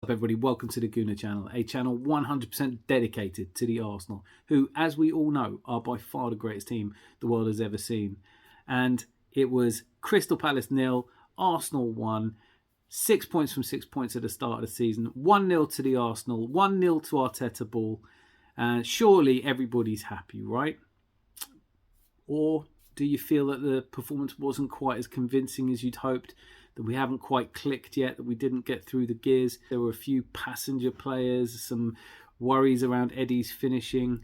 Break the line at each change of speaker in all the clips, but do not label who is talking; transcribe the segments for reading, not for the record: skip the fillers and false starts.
Everybody, welcome to the Gooner channel, a channel 100% dedicated to the Arsenal, who, as we all know, are by far the greatest team the world has ever seen. And it was Crystal Palace 0, Arsenal 1, 6 points from 6 points at the start of the season, 1-0 to the Arsenal, 1-0 to Arteta ball, and surely everybody's happy, right? Or do you feel that the performance wasn't quite as convincing as you'd hoped? That we haven't quite clicked yet, that we didn't get through the gears? There were a few passenger players, some worries around Eddie's finishing.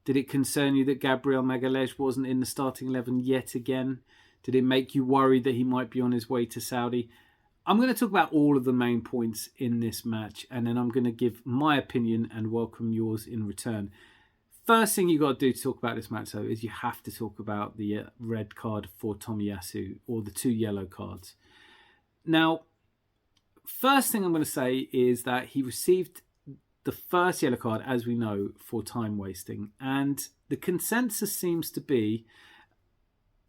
Did it concern you that Gabriel Magalhaes wasn't in the starting 11 yet again? Did it make you worried that he might be on his way to Saudi? I'm going to talk about all of the main points in this match, and then I'm going to give my opinion and welcome yours in return. First thing you got to do to talk about this match, though, is you have to talk about the red card for Tomiyasu, or the 2 yellow cards. Now, first thing I'm going to say is that he received the first yellow card, as we know, for time wasting. And the consensus seems to be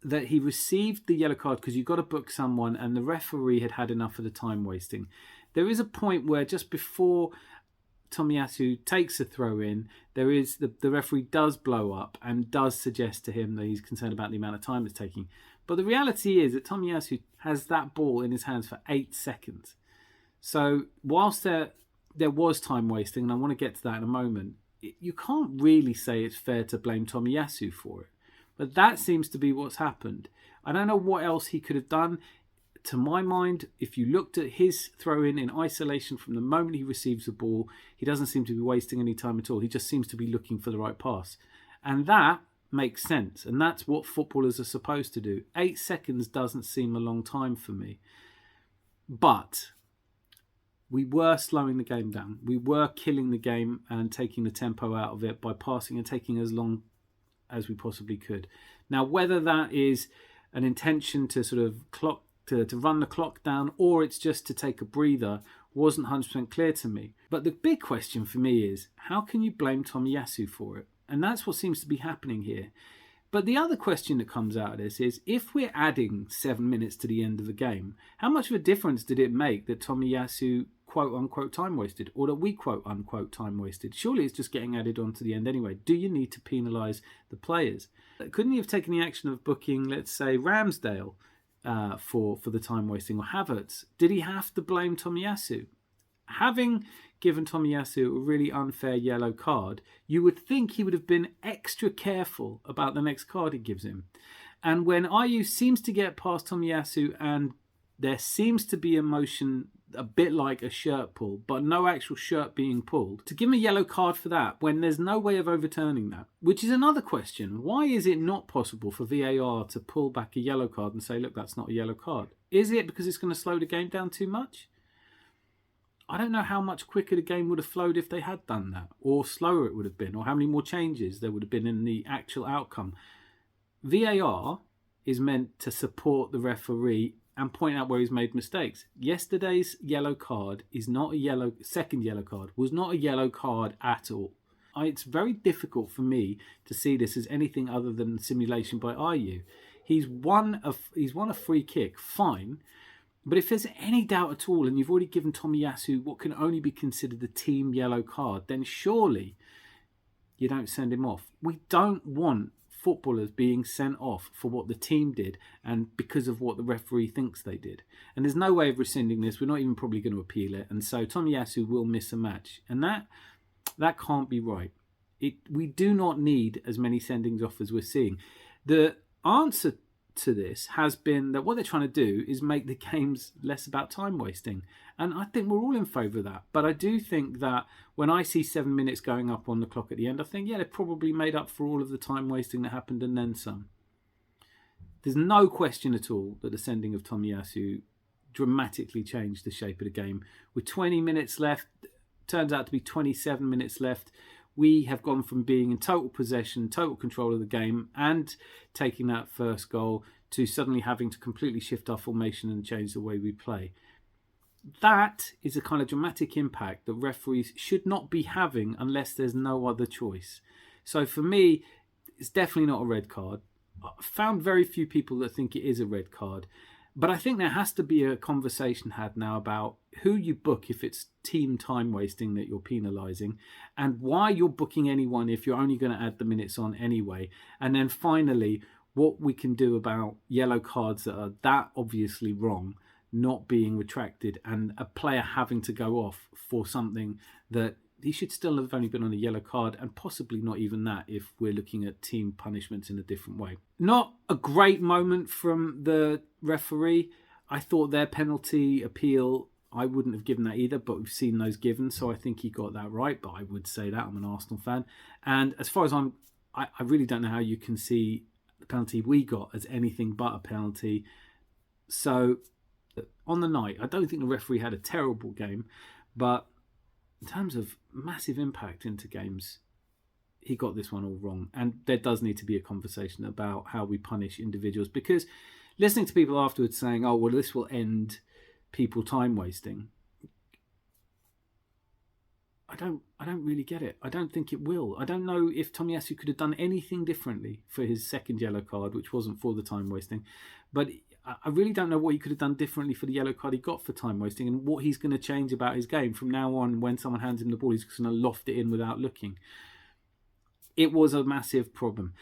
that he received the yellow card because you've got to book someone and the referee had had enough of the time wasting. There is a point where just before Tomiyasu takes a throw in, there is the referee does blow up and does suggest to him that he's concerned about the amount of time it's taking. But the reality is that Tomiyasu has that ball in his hands for 8 seconds. So whilst there was time wasting, and I want to get to that in a moment, you can't really say it's fair to blame Tomiyasu for it. But that seems to be what's happened. I don't know what else he could have done. To my mind, if you looked at his throw-in in isolation from the moment he receives the ball, he doesn't seem to be wasting any time at all. He just seems to be looking for the right pass. And that makes sense. And that's what footballers are supposed to do. 8 seconds doesn't seem a long time for me. But we were slowing the game down. We were killing the game and taking the tempo out of it by passing and taking as long as we possibly could. Now, whether that is an intention to sort of to run the clock down, or it's just to take a breather, wasn't 100% clear to me. But the big question for me is, how can you blame Tomiyasu for it? And that's what seems to be happening here. But the other question that comes out of this is, if we're adding 7 minutes to the end of the game, how much of a difference did it make that Tomiyasu quote-unquote time wasted, or that we quote-unquote time wasted? Surely it's just getting added on to the end anyway. Do you need to penalise the players? Couldn't you have taken the action of booking, let's say, Ramsdale for the time wasting, or Havertz? Did he have to blame Tomiyasu? Having given Tomiyasu a really unfair yellow card, you would think he would have been extra careful about the next card he gives him. And when Ayew seems to get past Tomiyasu and there seems to be a motion a bit like a shirt pull, but no actual shirt being pulled, to give him a yellow card for that when there's no way of overturning that, which is another question. Why is it not possible for VAR to pull back a yellow card and say, look, that's not a yellow card? Is it because it's going to slow the game down too much? I don't know how much quicker the game would have flowed if they had done that, or slower it would have been, or how many more changes there would have been in the actual outcome. VAR is meant to support the referee and point out where he's made mistakes. Yesterday's yellow card is not second yellow card was not a yellow card at all. It's very difficult for me to see this as anything other than simulation by Ayew. He's won a free kick, fine. But if there's any doubt at all, and you've already given Tomiyasu what can only be considered the team yellow card, then surely you don't send him off. We don't want footballers being sent off for what the team did and because of what the referee thinks they did. And there's no way of rescinding this. We're not even probably going to appeal it. And so Tomiyasu will miss a match. And that can't be right. We do not need as many sendings off as we're seeing. The answer to this has been that what they're trying to do is make the games less about time wasting. And I think we're all in favour of that. But I do think that when I see 7 minutes going up on the clock at the end, I think, yeah, they've probably made up for all of the time wasting that happened and then some. There's no question at all that the sending of Tomiyasu dramatically changed the shape of the game. With 20 minutes left, turns out to be 27 minutes left, we have gone from being in total possession, total control of the game and taking that first goal to suddenly having to completely shift our formation and change the way we play. That is a kind of dramatic impact that referees should not be having unless there's no other choice. So for me, it's definitely not a red card. I found very few people that think it is a red card. But I think there has to be a conversation had now about who you book if it's team time wasting that you're penalising, and why you're booking anyone if you're only going to add the minutes on anyway. And then finally, what we can do about yellow cards that are that obviously wrong not being retracted, and a player having to go off for something that he should still have only been on a yellow card, and possibly not even that if we're looking at team punishments in a different way. Not a great moment from the referee. I thought their penalty appeal, I wouldn't have given that either, but we've seen those given, so I think he got that right. But I would say that I'm an Arsenal fan. And as far as I really don't know how you can see the penalty we got as anything but a penalty. So on the night, I don't think the referee had a terrible game, but in terms of massive impact into games, he got this one all wrong. And there does need to be a conversation about how we punish individuals, because listening to people afterwards saying, oh, well, this will end people time wasting, I don't really get it. I don't think it will. I don't know if Tomiyasu could have done anything differently for his second yellow card, which wasn't for the time wasting. But I really don't know what he could have done differently for the yellow card he got for time wasting, and what he's going to change about his game from now on. When someone hands him the ball, he's just going to loft it in without looking. It was a massive problem.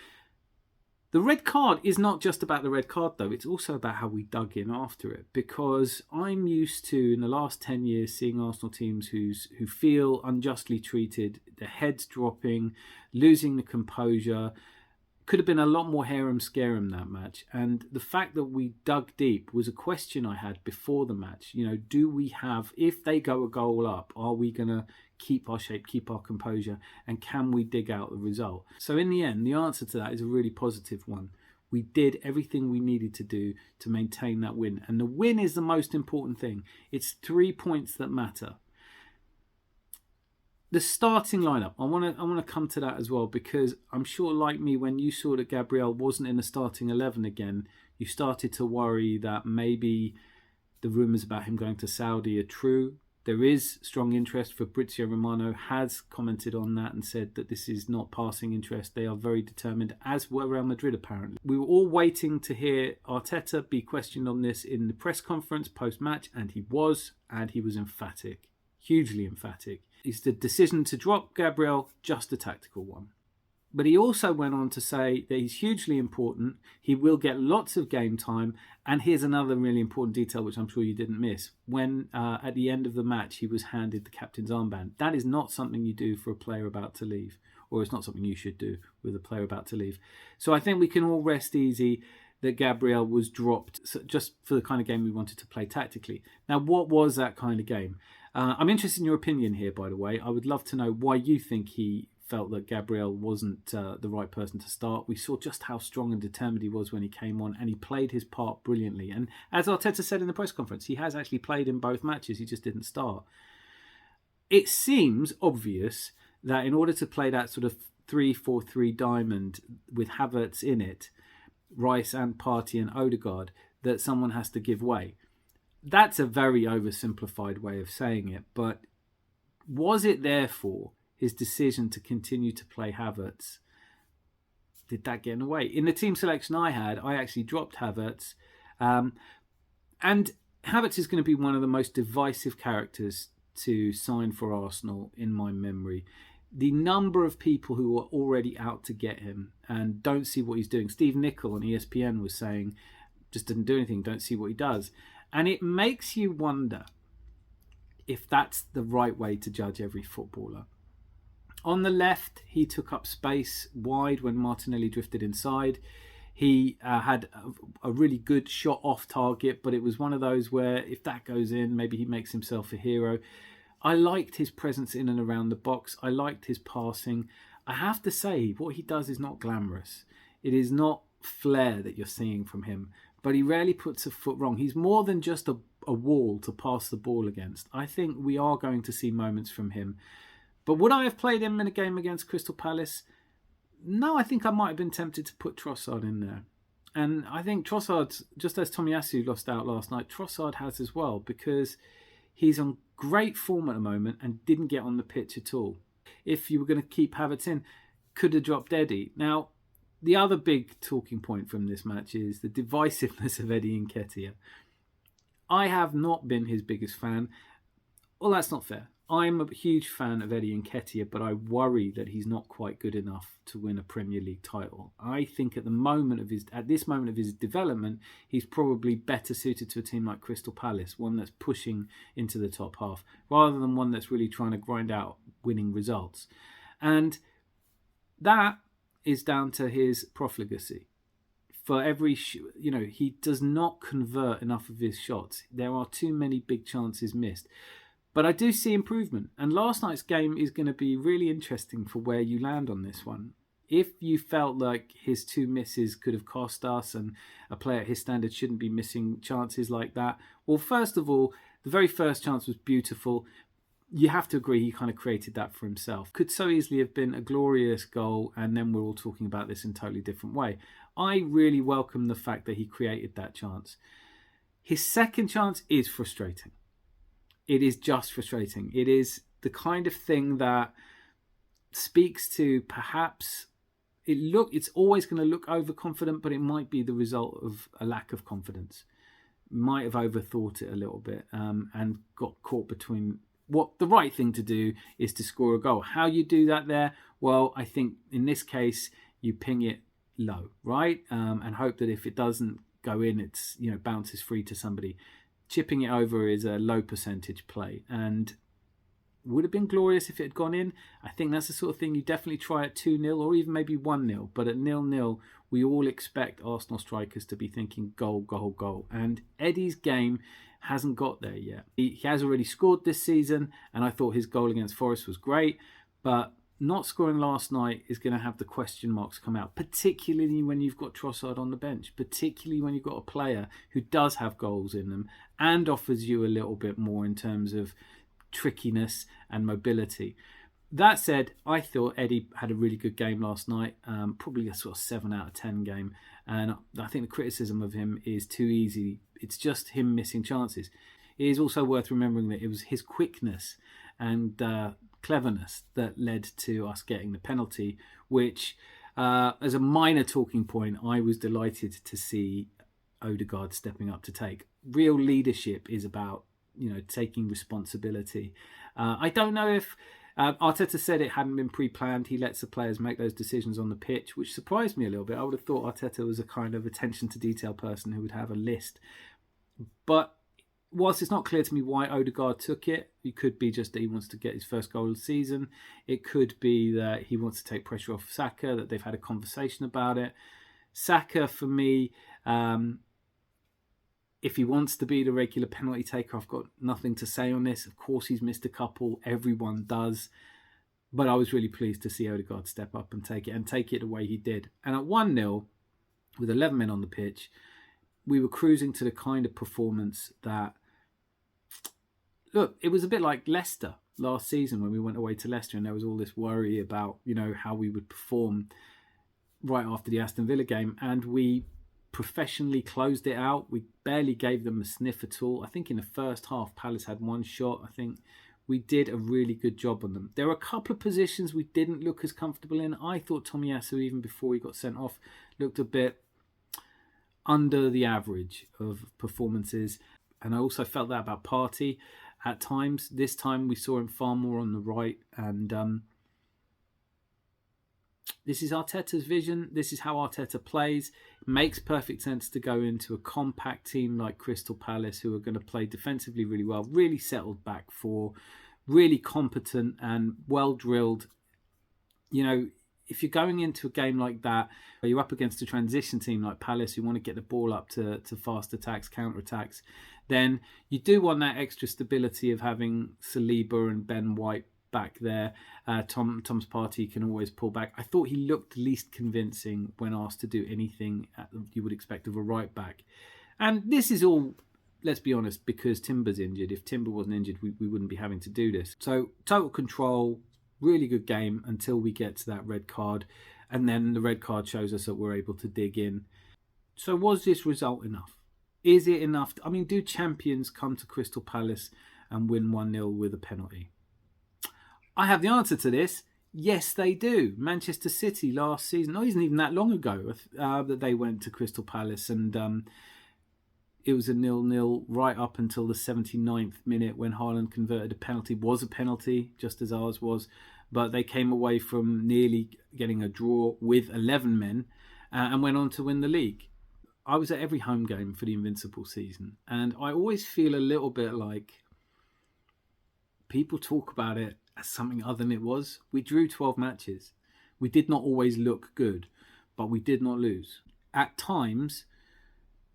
The red card is not just about the red card, though. It's also about how we dug in after it, because I'm used to, in the last 10 years, seeing Arsenal teams who feel unjustly treated, their heads dropping, losing the composure. Could have been a lot more harem-scarum that match. And the fact that we dug deep was a question I had before the match. You know, do we have, if they go a goal up, are we going to keep our shape, keep our composure, and can we dig out the result? So in the end, the answer to that is a really positive one. We did everything we needed to do to maintain that win. And the win is the most important thing. It's 3 points that matter. The starting lineup, I want to come to that as well, because I'm sure, like me, when you saw that Gabriel wasn't in the starting 11 again, you started to worry that maybe the rumours about him going to Saudi are true. There is strong interest. Fabrizio Romano has commented on that and said that this is not passing interest. They are very determined, as were Real Madrid apparently. We were all waiting to hear Arteta be questioned on this in the press conference post-match, and he was emphatic, hugely emphatic. Is the decision to drop Gabriel just a tactical one? But he also went on to say that he's hugely important. He will get lots of game time. And here's another really important detail, which I'm sure you didn't miss. When at the end of the match, he was handed the captain's armband. That is not something you do for a player about to leave, or it's not something you should do with a player about to leave. So I think we can all rest easy that Gabriel was dropped just for the kind of game we wanted to play tactically. Now, what was that kind of game? I'm interested in your opinion here, by the way. I would love to know why you think he felt that Gabriel wasn't the right person to start. We saw just how strong and determined he was when he came on, and he played his part brilliantly. And as Arteta said in the press conference, he has actually played in both matches. He just didn't start. It seems obvious that in order to play that sort of 3-4-3 diamond with Havertz in it, Rice and Partey and Odegaard, that someone has to give way. That's a very oversimplified way of saying it, but was it therefore his decision to continue to play Havertz? Did that get in the way? In the team selection I had, I actually dropped Havertz. And Havertz is going to be one of the most divisive characters to sign for Arsenal in my memory. The number of people who are already out to get him and don't see what he's doing. Steve Nicol on ESPN was saying, just didn't do anything, don't see what he does. And it makes you wonder if that's the right way to judge every footballer. On the left, he took up space wide when Martinelli drifted inside. He had a really good shot off target, but it was one of those where if that goes in, maybe he makes himself a hero. I liked his presence in and around the box. I liked his passing. I have to say, what he does is not glamorous. It is not flair that you're seeing from him, but he rarely puts a foot wrong. He's more than just a wall to pass the ball against. I think we are going to see moments from him. But would I have played him in a game against Crystal Palace? No, I think I might have been tempted to put Trossard in there. And I think Trossard, just as Tomiyasu lost out last night, Trossard has as well, because he's on great form at the moment and didn't get on the pitch at all. If you were going to keep Havertz in, could have dropped Eddie. Now, the other big talking point from this match is the divisiveness of Eddie Nketiah. I have not been his biggest fan. Well, that's not fair. I'm a huge fan of Eddie Nketiah, but I worry that he's not quite good enough to win a Premier League title. I think at this moment of his development, he's probably better suited to a team like Crystal Palace, one that's pushing into the top half, rather than one that's really trying to grind out winning results. And that is down to his profligacy. For every, he does not convert enough of his shots. There are too many big chances missed. But I do see improvement. And last night's game is going to be really interesting for where you land on this one. If you felt like his 2 misses could have cost us and a player at his standard shouldn't be missing chances like that, well, first of all, the very first chance was beautiful. You have to agree he kind of created that for himself. Could so easily have been a glorious goal, and then we're all talking about this in a totally different way. I really welcome the fact that he created that chance. His second chance is frustrating. It is just frustrating. It is the kind of thing that speaks to perhaps it's always going to look overconfident, but it might be the result of a lack of confidence. Might have overthought it a little bit and got caught between what the right thing to do is to score a goal. How you do that there? Well, I think in this case, you ping it low, right? And hope that if it doesn't go in, it's bounces free to somebody. Chipping it over is a low percentage play and would have been glorious if it had gone in. I think that's the sort of thing you definitely try at 2-0 or even maybe 1-0. But at 0-0, we all expect Arsenal strikers to be thinking goal, goal, goal. And Eddie's game hasn't got there yet. He has already scored this season, and I thought his goal against Forest was great. But not scoring last night is going to have the question marks come out, particularly when you've got Trossard on the bench, particularly when you've got a player who does have goals in them and offers you a little bit more in terms of trickiness and mobility. That said, I thought Eddie had a really good game last night, probably a sort of 7 out of 10 game. And I think the criticism of him is too easy. It's just him missing chances. It is also worth remembering that it was his quickness and cleverness that led to us getting the penalty, which, as a minor talking point, I was delighted to see Odegaard stepping up to take. Real leadership is about taking responsibility. I don't know if Arteta said it hadn't been pre-planned. He lets the players make those decisions on the pitch, which surprised me a little bit. I would have thought Arteta was a kind of attention to detail person who would have a list. But whilst it's not clear to me why Odegaard took it, it could be just that he wants to get his first goal of the season. It could be that he wants to take pressure off Saka, that they've had a conversation about it. Saka, for me, if he wants to be the regular penalty taker, I've got nothing to say on this. Of course, he's missed a couple. Everyone does. But I was really pleased to see Odegaard step up and take it the way he did. And at 1-0, with 11 men on the pitch, we were cruising to the kind of performance that, look, it was a bit like Leicester last season when we went away to Leicester and there was all this worry about, how we would perform right after the Aston Villa game. And we professionally closed it out. We barely gave them a sniff at all. I think in the first half, Palace had one shot. I think we did a really good job on them. There were a couple of positions we didn't look as comfortable in. I thought Tomiyasu, even before he got sent off, looked a bit under the average of performances. And I also felt that about Partey at times. This time we saw him far more on the right. And this is Arteta's vision. This is how Arteta plays. It makes perfect sense to go into a compact team like Crystal Palace, who are going to play defensively really well, really settled back four, really competent and well-drilled. If you're going into a game like that, where you're up against a transition team like Palace who want to get the ball up to fast attacks, counter-attacks, then you do want that extra stability of having Saliba and Ben White back there. Tom's Partey can always pull back. I thought he looked least convincing when asked to do anything you would expect of a right back. And this is all, let's be honest, because Timber's injured. If Timber wasn't injured, we wouldn't be having to do this. So total control, really good game until we get to that red card. And then the red card shows us that we're able to dig in. So was this result enough? Is it enough? Do champions come to Crystal Palace and win 1-0 with a penalty? I have the answer to this. Yes, they do. Manchester City last season, it isn't even that long ago that they went to Crystal Palace and it was a 0-0 right up until the 79th minute when Haaland converted a penalty. Was a penalty, just as ours was. But they came away from nearly getting a draw with 11 men and went on to win the league. I was at every home game for the Invincible season, and I always feel a little bit like people talk about it as something other than it was. We drew 12 matches. We did not always look good, but we did not lose. At times,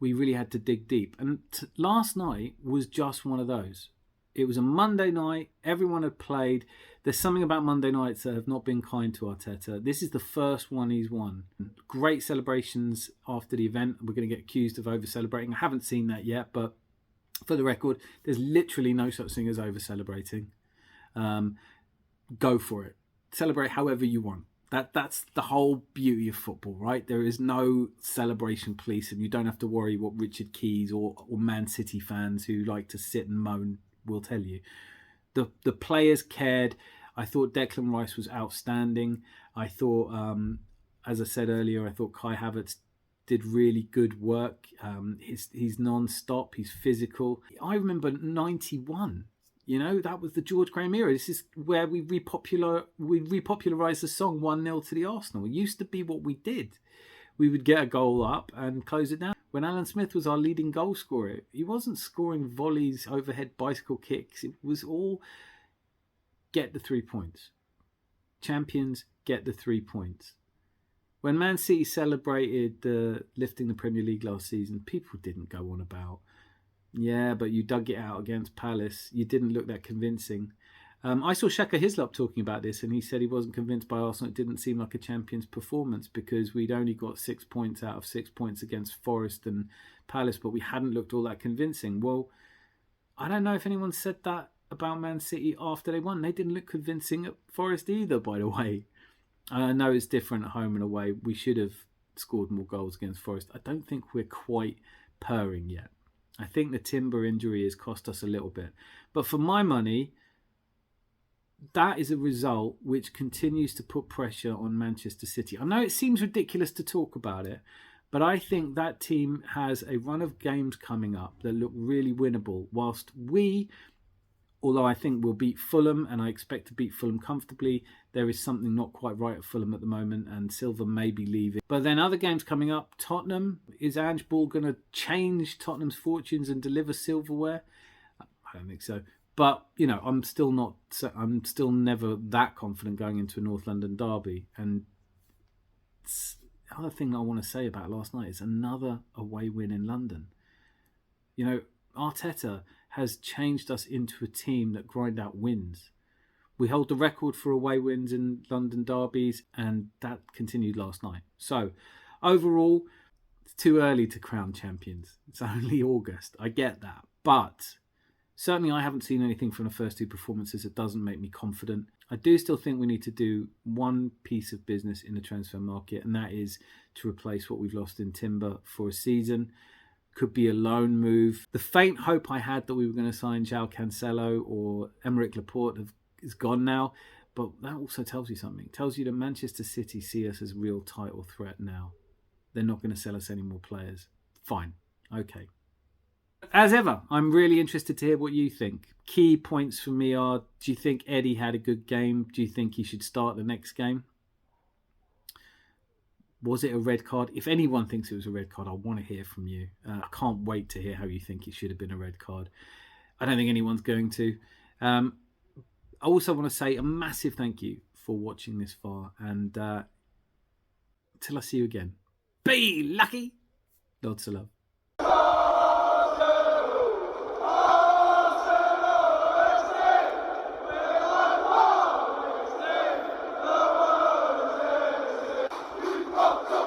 we really had to dig deep. And last night was just one of those. It was a Monday night. Everyone had played. There's something about Monday nights that have not been kind to Arteta. This is the first one he's won. Great celebrations after the event. We're going to get accused of over-celebrating. I haven't seen that yet, but for the record, there's literally no such thing as over-celebrating. Go for it. Celebrate however you want. That's the whole beauty of football, right? There is no celebration police, and you don't have to worry what Richard Keys or Man City fans who like to sit and moan will tell you. The players cared. I thought Declan Rice was outstanding. I thought, as I said earlier, I thought Kai Havertz did really good work. He's non-stop. He's physical. I remember 91. You know, that was the George Graham era. This is where we repopularised the song 1-0 to the Arsenal. It used to be what we did. We would get a goal up and close it down. When Alan Smith was our leading goal scorer, he wasn't scoring volleys, overhead bicycle kicks. It was all get the 3 points. Champions, get the 3 points. When Man City celebrated lifting the Premier League last season, people didn't go on about, yeah, but you dug it out against Palace. You didn't look that convincing. I saw Shaka Hislop talking about this, and he said he wasn't convinced by Arsenal. It didn't seem like a champion's performance because we'd only got 6 points out of 6 points against Forest and Palace, but we hadn't looked all that convincing. Well, I don't know if anyone said that about Man City after they won. They didn't look convincing at Forest either, by the way. I know it's different at home and away. We should have scored more goals against Forest. I don't think we're quite purring yet. I think the Timber injury has cost us a little bit. But for my money, that is a result which continues to put pressure on Manchester City. I know it seems ridiculous to talk about it, but I think that team has a run of games coming up that look really winnable, whilst we, although I think we'll beat Fulham, and I expect to beat Fulham comfortably, there is something not quite right at Fulham at the moment, and Silva may be leaving. But then other games coming up, Tottenham. Is Ange Ball going to change Tottenham's fortunes and deliver silverware? I don't think so. But, you know, I'm still never that confident going into a North London derby. And the other thing I want to say about last night is another away win in London. You know, Arteta has changed us into a team that grind out wins. We hold the record for away wins in London derbies, and that continued last night. So, overall, it's too early to crown champions. It's only August. I get that. But certainly I haven't seen anything from the first two performances that doesn't make me confident. I do still think we need to do one piece of business in the transfer market, and that is to replace what we've lost in Timber for a season. Could be a loan move. The faint hope I had that we were going to sign João Cancelo or Emerick Laporte is gone now. But that also tells you something. It tells you that Manchester City see us as a real title threat now. They're not going to sell us any more players. Fine. Okay. As ever, I'm really interested to hear what you think. Key points for me are, do you think Eddie had a good game? Do you think he should start the next game? Was it a red card? If anyone thinks it was a red card, I want to hear from you. I can't wait to hear how you think it should have been a red card. I don't think anyone's going to. I also want to say a massive thank you for watching this far. And till I see you again, be lucky. Lots of love.
Oh,